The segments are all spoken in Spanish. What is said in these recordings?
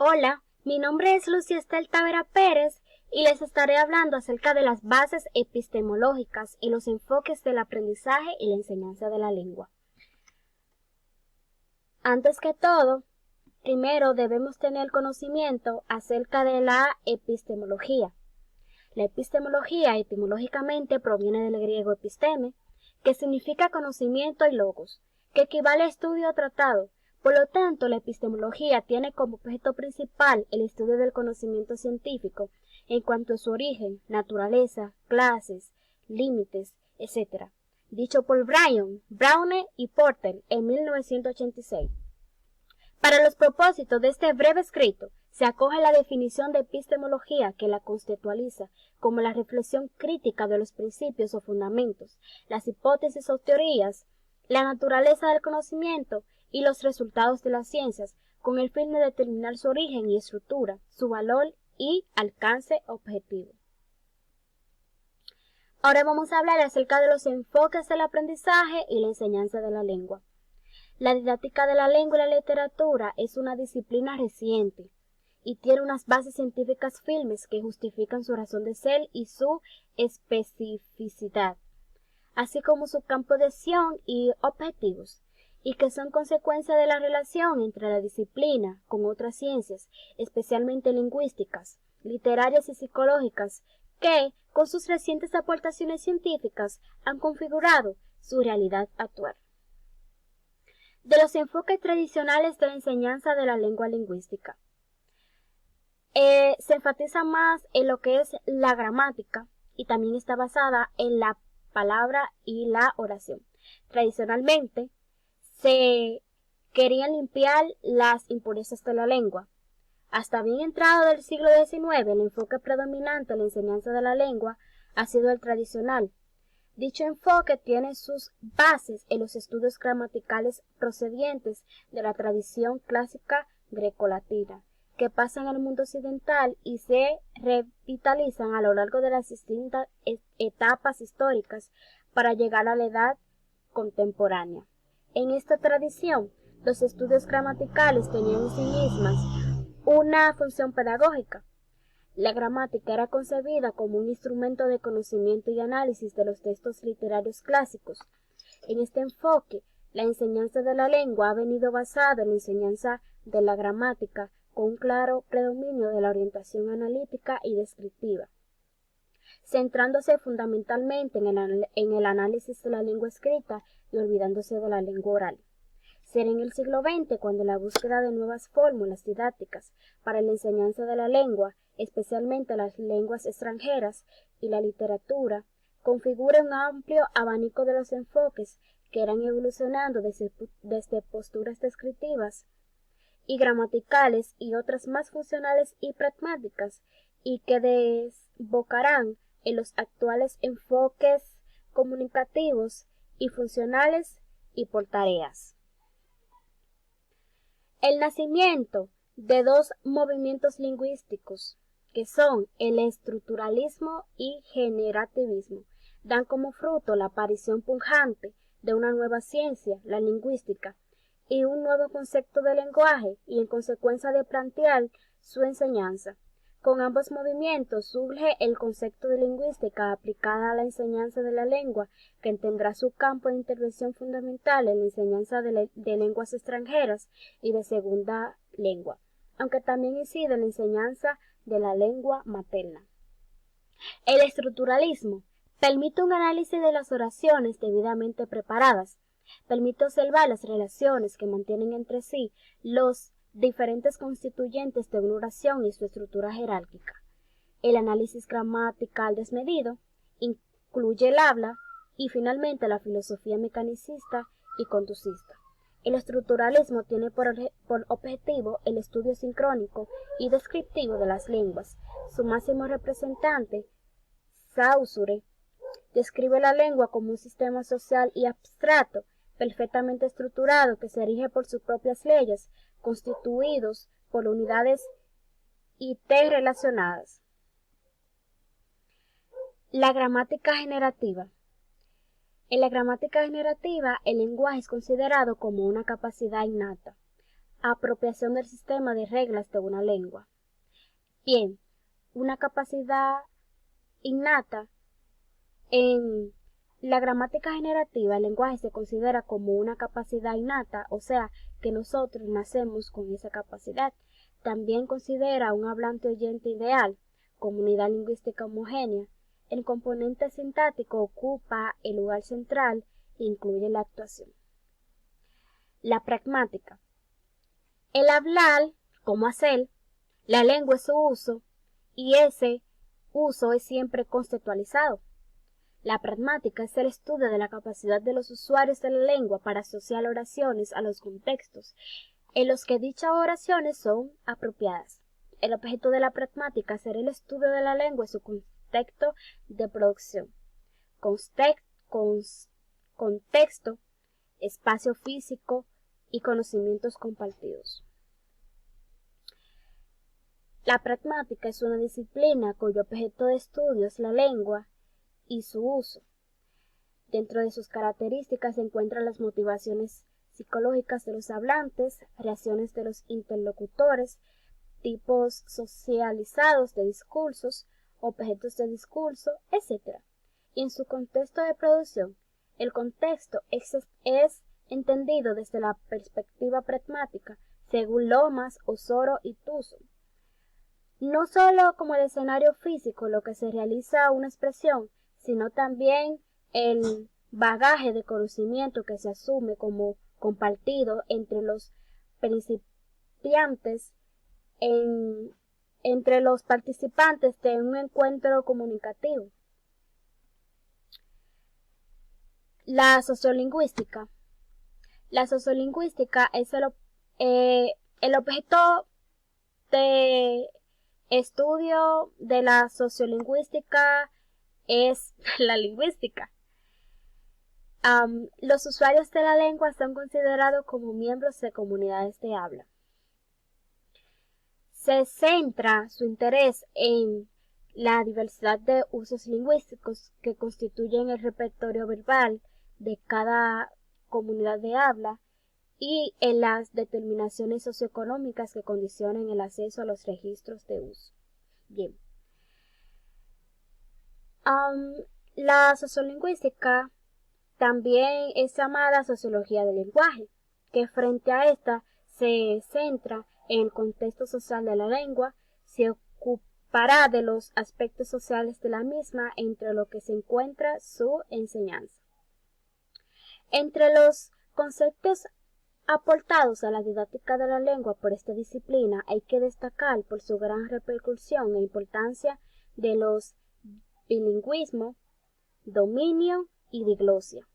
Hola, mi nombre es Lucia Estel Tavera Pérez y les estaré hablando acerca de las bases epistemológicas y los enfoques del aprendizaje y la enseñanza de la lengua. Antes que todo, primero debemos tener conocimiento acerca de la epistemología. La epistemología etimológicamente proviene del griego episteme, que significa conocimiento y logos, que equivale a estudio o tratado. Por lo tanto, la epistemología tiene como objeto principal el estudio del conocimiento científico en cuanto a su origen, naturaleza, clases, límites, etc. Dicho por Browne y Porter en 1986. Para los propósitos de este breve escrito, se acoge la definición de epistemología que la conceptualiza como la reflexión crítica de los principios o fundamentos, las hipótesis o teorías, la naturaleza del conocimiento y los resultados de las ciencias, con el fin de determinar su origen y estructura, su valor y alcance objetivo. Ahora vamos a hablar acerca de los enfoques del aprendizaje y la enseñanza de la lengua. La didáctica de la lengua y la literatura es una disciplina reciente y tiene unas bases científicas firmes que justifican su razón de ser y su especificidad, así como su campo de acción y objetivos, y que son consecuencia de la relación entre la disciplina con otras ciencias, especialmente lingüísticas, literarias y psicológicas, que, con sus recientes aportaciones científicas, han configurado su realidad actual. De los enfoques tradicionales de la enseñanza de la lengua lingüística. Se enfatiza más en lo que es la gramática y también está basada en la palabra y la oración. Tradicionalmente se querían limpiar las impurezas de la lengua. Hasta bien entrado del siglo XIX, el enfoque predominante en la enseñanza de la lengua ha sido el tradicional. Dicho enfoque tiene sus bases en los estudios gramaticales procedientes de la tradición clásica grecolatina, que pasan al mundo occidental y se revitalizan a lo largo de las distintas etapas históricas para llegar a la edad contemporánea. En esta tradición, los estudios gramaticales tenían en sí mismas una función pedagógica. La gramática era concebida como un instrumento de conocimiento y análisis de los textos literarios clásicos. En este enfoque, la enseñanza de la lengua ha venido basada en la enseñanza de la gramática, con un claro predominio de la orientación analítica y descriptiva, centrándose fundamentalmente en el análisis de la lengua escrita y olvidándose de la lengua oral. Será en el siglo XX cuando la búsqueda de nuevas fórmulas didácticas para la enseñanza de la lengua, especialmente las lenguas extranjeras y la literatura, configura un amplio abanico de los enfoques que irán evolucionando desde posturas descriptivas y gramaticales y otras más funcionales y pragmáticas, y que desembocarán en los actuales enfoques comunicativos y funcionales y por tareas. El nacimiento de dos movimientos lingüísticos, que son el estructuralismo y generativismo, dan como fruto la aparición pujante de una nueva ciencia, la lingüística, y un nuevo concepto de lenguaje y en consecuencia de plantear su enseñanza. Con ambos movimientos surge el concepto de lingüística aplicada a la enseñanza de la lengua, que tendrá su campo de intervención fundamental en la enseñanza de lenguas extranjeras y de segunda lengua, aunque también incide en la enseñanza de la lengua materna. El estructuralismo permite un análisis de las oraciones debidamente preparadas, permite observar las relaciones que mantienen entre sí los diferentes constituyentes de una oración y su estructura jerárquica. El análisis gramatical desmedido incluye el habla y finalmente la filosofía mecanicista y conducista. El estructuralismo tiene por objetivo el estudio sincrónico y descriptivo de las lenguas. Su máximo representante, Saussure, describe la lengua como un sistema social y abstracto, perfectamente estructurado, que se rige por sus propias leyes, constituidos por unidades interrelacionadas. La gramática generativa. En la gramática generativa, el lenguaje es considerado como una capacidad innata, apropiación del sistema de reglas de una lengua. Bien, una capacidad innata. En la gramática generativa, el lenguaje se considera como una capacidad innata, o sea, que nosotros nacemos con esa capacidad. También considera un hablante oyente ideal, comunidad lingüística homogénea. El componente sintáctico ocupa el lugar central e incluye la actuación. La pragmática. El hablar, como hacer, la lengua es su uso, y ese uso es siempre conceptualizado. La pragmática es el estudio de la capacidad de los usuarios de la lengua para asociar oraciones a los contextos en los que dichas oraciones son apropiadas. El objeto de la pragmática será el estudio de la lengua y su contexto de producción. Contexto, espacio físico y conocimientos compartidos. La pragmática es una disciplina cuyo objeto de estudio es la lengua y su uso. Dentro de sus características se encuentran las motivaciones psicológicas de los hablantes, reacciones de los interlocutores, tipos socializados de discursos, objetos de discurso, etc. Y en su contexto de producción, el contexto es entendido desde la perspectiva pragmática, según Lomas, Osoro y Tuso. No solo como el escenario físico lo que se realiza una expresión, sino también el bagaje de conocimiento que se asume como compartido entre los participantes de un encuentro comunicativo. La sociolingüística. La sociolingüística es el objeto de estudio de la sociolingüística es la lingüística. Los usuarios de la lengua son considerados como miembros de comunidades de habla. Se centra su interés en la diversidad de usos lingüísticos que constituyen el repertorio verbal de cada comunidad de habla y en las determinaciones socioeconómicas que condicionan el acceso a los registros de uso. Bien. La sociolingüística también es llamada sociología del lenguaje, que frente a esta se centra en el contexto social de la lengua, se ocupará de los aspectos sociales de la misma entre lo que se encuentra su enseñanza. Entre los conceptos aportados a la didáctica de la lengua por esta disciplina hay que destacar por su gran repercusión e importancia de los bilingüismo, dominio y diglosia,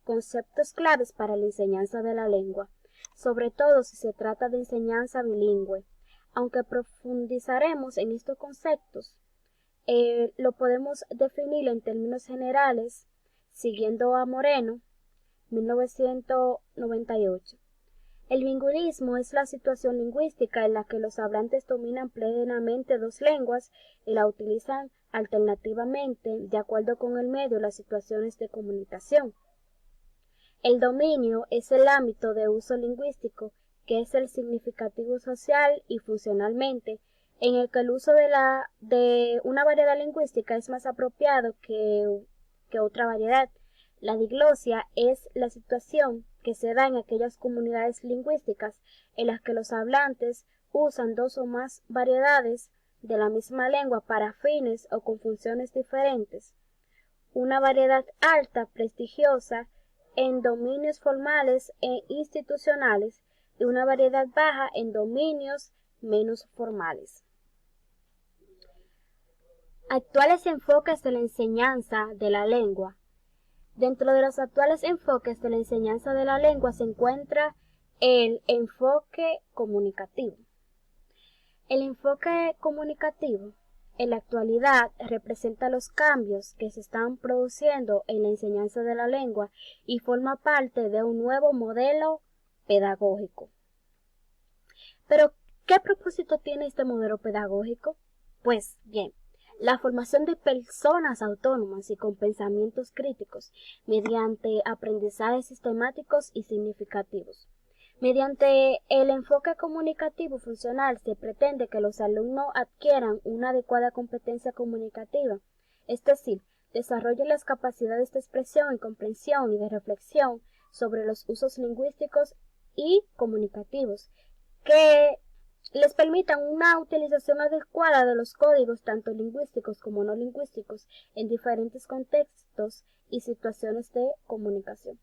conceptos claves para la enseñanza de la lengua, sobre todo si se trata de enseñanza bilingüe. Aunque profundizaremos en estos conceptos, lo podemos definir en términos generales, siguiendo a Moreno, 1998. El bilingüismo es la situación lingüística en la que los hablantes dominan plenamente dos lenguas y la utilizan alternativamente de acuerdo con el medio y las situaciones de comunicación. El dominio es el ámbito de uso lingüístico que es el significativo social y funcionalmente, en el que el uso de una variedad lingüística es más apropiado que otra variedad. La diglosia es la situación que se da en aquellas comunidades lingüísticas en las que los hablantes usan dos o más variedades de la misma lengua para fines o con funciones diferentes. Una variedad alta, prestigiosa, en dominios formales e institucionales y una variedad baja en dominios menos formales. Actuales enfoques de la enseñanza de la lengua. Dentro de los actuales enfoques de la enseñanza de la lengua se encuentra el enfoque comunicativo. El enfoque comunicativo en la actualidad representa los cambios que se están produciendo en la enseñanza de la lengua y forma parte de un nuevo modelo pedagógico. Pero, ¿qué propósito tiene este modelo pedagógico? Pues bien, la formación de personas autónomas y con pensamientos críticos mediante aprendizajes sistemáticos y significativos. Mediante el enfoque comunicativo funcional se pretende que los alumnos adquieran una adecuada competencia comunicativa, es decir, desarrollen las capacidades de expresión y comprensión y de reflexión sobre los usos lingüísticos y comunicativos, que les permitan una utilización adecuada de los códigos tanto lingüísticos como no lingüísticos en diferentes contextos y situaciones de comunicación.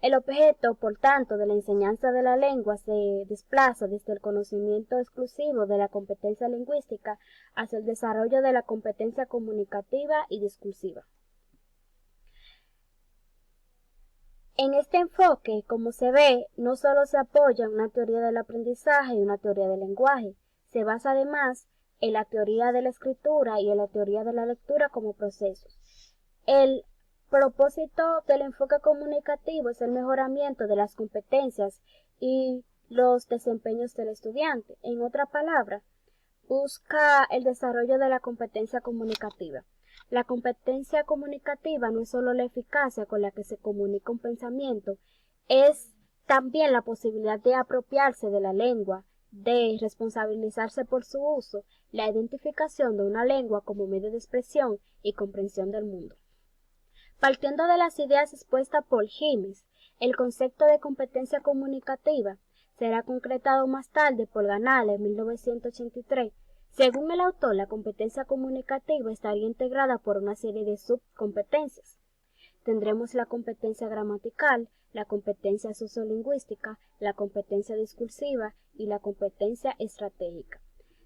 El objeto, por tanto, de la enseñanza de la lengua se desplaza desde el conocimiento exclusivo de la competencia lingüística hacia el desarrollo de la competencia comunicativa y discursiva. En este enfoque, como se ve, no solo se apoya en una teoría del aprendizaje y una teoría del lenguaje, se basa además en la teoría de la escritura y en la teoría de la lectura como procesos. El propósito del enfoque comunicativo es el mejoramiento de las competencias y los desempeños del estudiante. En otra palabra, busca el desarrollo de la competencia comunicativa. La competencia comunicativa no es solo la eficacia con la que se comunica un pensamiento, es también la posibilidad de apropiarse de la lengua, de responsabilizarse por su uso, la identificación de una lengua como medio de expresión y comprensión del mundo. Partiendo de las ideas expuestas por Gimes, el concepto de competencia comunicativa será concretado más tarde por Ganal en 1983. Según el autor, la competencia comunicativa estaría integrada por una serie de subcompetencias. Tendremos la competencia gramatical, la competencia sociolingüística, la competencia discursiva y la competencia estratégica.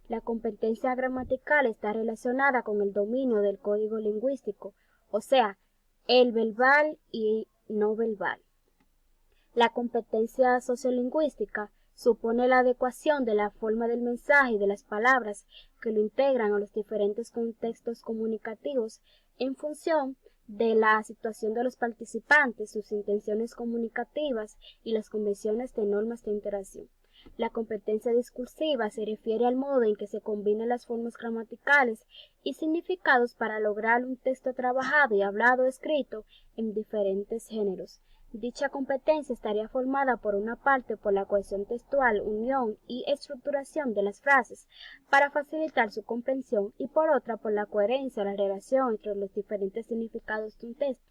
La competencia gramatical está relacionada con el dominio del código lingüístico, o sea, el verbal y no verbal. La competencia sociolingüística supone la adecuación de la forma del mensaje y de las palabras que lo integran a los diferentes contextos comunicativos en función de la situación de los participantes, sus intenciones comunicativas y las convenciones de normas de interacción. La competencia discursiva se refiere al modo en que se combinan las formas gramaticales y significados para lograr un texto trabajado y hablado o escrito en diferentes géneros. Dicha competencia estaría formada por una parte por la cohesión textual, unión y estructuración de las frases para facilitar su comprensión y por otra por la coherencia, la relación entre los diferentes significados de un texto.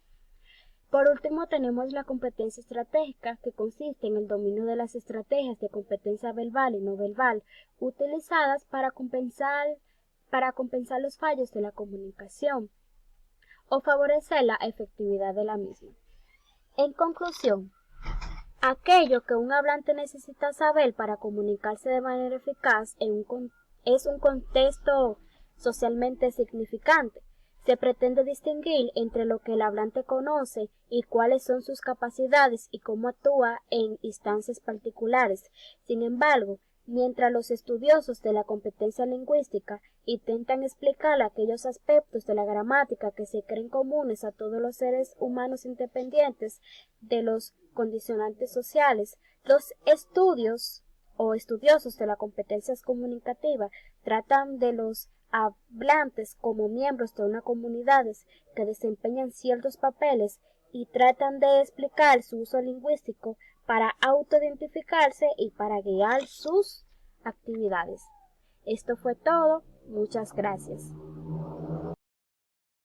Por último, tenemos la competencia estratégica, que consiste en el dominio de las estrategias de competencia verbal y no verbal utilizadas para compensar los fallos de la comunicación o favorecer la efectividad de la misma. En conclusión, aquello que un hablante necesita saber para comunicarse de manera eficaz es un contexto socialmente significante. Se pretende distinguir entre lo que el hablante conoce y cuáles son sus capacidades y cómo actúa en instancias particulares. Sin embargo, mientras los estudiosos de la competencia lingüística intentan explicar aquellos aspectos de la gramática que se creen comunes a todos los seres humanos independientes de los condicionantes sociales, los estudios o estudiosos de la competencia comunicativa tratan de los hablantes como miembros de una comunidad que desempeñan ciertos papeles y tratan de explicar su uso lingüístico para autoidentificarse y para guiar sus actividades. Esto fue todo. Muchas gracias.